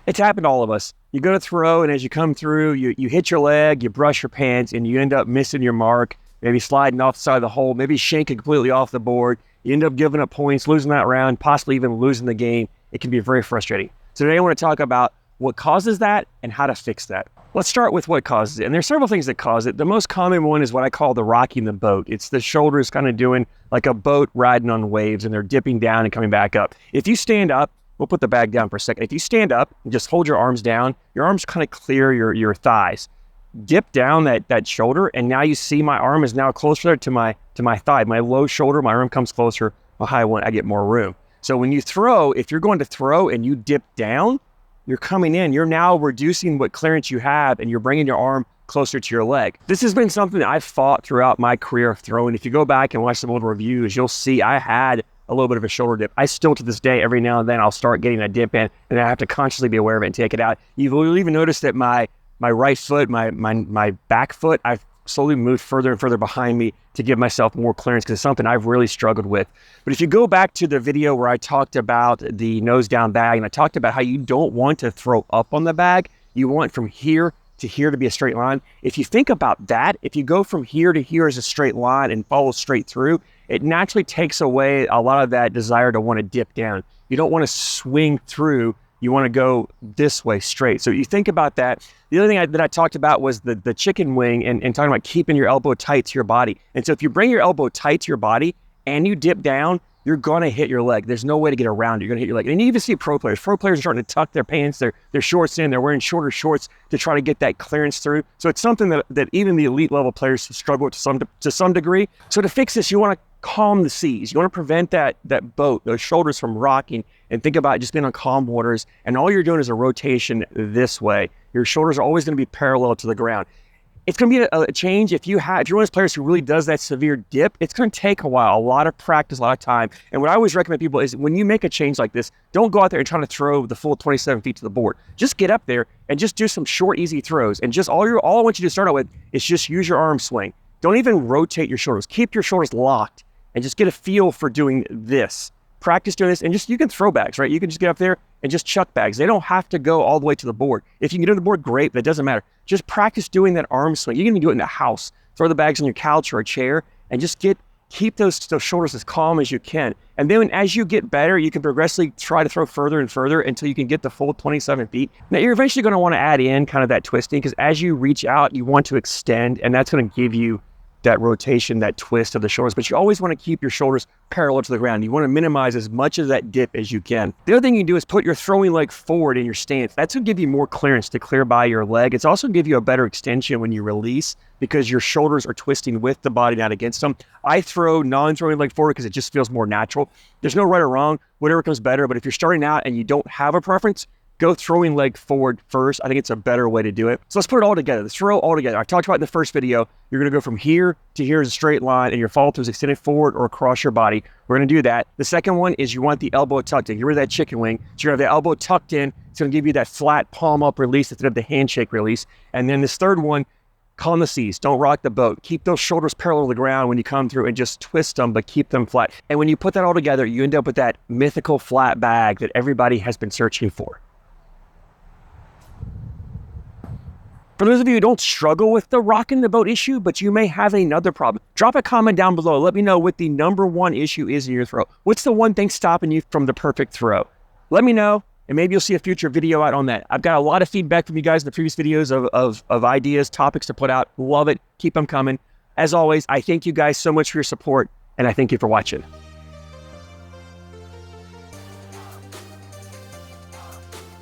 It's happened to all of us. You go to throw, and as you come through, you hit your leg, you brush your pants, and you end up missing your mark, maybe sliding off the side of the hole, maybe shanking completely off the board. You end up giving up points, losing that round, possibly even losing the game. It can be very frustrating. So today I want to talk about what causes that and how to fix that. Let's start with what causes it. And there's several things that cause it. The most common one is what I call the rocking the boat. It's the shoulders kind of doing like a boat riding on waves, and they're dipping down and coming back up. If you stand up, we'll put the bag down for a second. If you stand up and just hold your arms down, your arms kind of clear your thighs. Dip down that shoulder, and now you see my arm is now closer to my thigh. My low shoulder, my arm comes closer. A high one, I get more room. So when you throw, if you're going to throw and you dip down, you're coming in. You're now reducing what clearance you have, and you're bringing your arm closer to your leg. This has been something that I've fought throughout my career of throwing. If you go back and watch some old reviews, you'll see I had a little bit of a shoulder dip. I still, to this day, every now and then, I'll start getting a dip in, and I have to consciously be aware of it and take it out. You'll even notice that my right foot, my back foot, I've slowly moved further and further behind me to give myself more clearance, because it's something I've really struggled with. But if you go back to the video where I talked about the nose down bag, and I talked about how you don't want to throw up on the bag, you want from here to here to be a straight line. If you think about that, if you go from here to here as a straight line and follow straight through, it naturally takes away a lot of that desire to want to dip down. You don't want to swing through. You want to go this way straight. So you think about that. The other thing that I talked about was the chicken wing and talking about keeping your elbow tight to your body. And so if you bring your elbow tight to your body and you dip down, you're going to hit your leg. There's no way to get around it. You're going to hit your leg. And you even see pro players. Pro players are starting to tuck their pants, their shorts in. They're wearing shorter shorts to try to get that clearance through. So it's something that even the elite level players struggle with to some degree. So to fix this, you want to calm the seas. You want to prevent that boat, those shoulders from rocking, and think about just being on calm waters. And all you're doing is a rotation this way. Your shoulders are always going to be parallel to the ground. It's going to be a change if you're one of those players who really does that severe dip. It's going to take a while, a lot of practice, a lot of time. And what I always recommend people is when you make a change like this, don't go out there and try to throw the full 27 feet to the board. Just get up there and just do some short, easy throws. And just all I want you to start out with is just use your arm swing. Don't even rotate your shoulders. Keep your shoulders locked and just get a feel for doing this. Practice doing this, and you can throw bags, right? You can just get up there and just chuck bags. They don't have to go all the way to the board. If you can get to the board, great, but it doesn't matter. Just practice doing that arm swing. You can even do it in the house. Throw the bags on your couch or a chair and just keep those shoulders as calm as you can. And then as you get better, you can progressively try to throw further and further until you can get the full 27 feet. Now, you're eventually going to want to add in kind of that twisting, because as you reach out, you want to extend, and that's going to give you that rotation, that twist of the shoulders. But you always want to keep your shoulders parallel to the ground. You want to minimize as much of that dip as you can. The other thing you can do is put your throwing leg forward in your stance. That's going to give you more clearance to clear by your leg. It's also going to give you a better extension when you release, because your shoulders are twisting with the body, not against them. I throw non-throwing leg forward because it just feels more natural. There's no right or wrong, whatever comes better. But if you're starting out and you don't have a preference, go throwing leg forward first. I think it's a better way to do it. So let's put it all together. Let's throw all together. I talked about in the first video, you're going to go from here to here as a straight line, and your follow through is extended forward or across your body. We're going to do that. The second one is you want the elbow tucked in. Get rid of that chicken wing. So you're going to have the elbow tucked in. It's going to give you that flat palm up release instead of the handshake release. And then this third one, calm the seas. Don't rock the boat. Keep those shoulders parallel to the ground when you come through, and just twist them, but keep them flat. And when you put that all together, you end up with that mythical flat bag that everybody has been searching for. For those of you who don't struggle with the rocking the boat issue, but you may have another problem, drop a comment down below. Let me know what the number one issue is in your throw. What's the one thing stopping you from the perfect throw? Let me know, and maybe you'll see a future video out on that. I've got a lot of feedback from you guys in the previous videos of ideas, topics to put out. Love it. Keep them coming. As always, I thank you guys so much for your support, and I thank you for watching.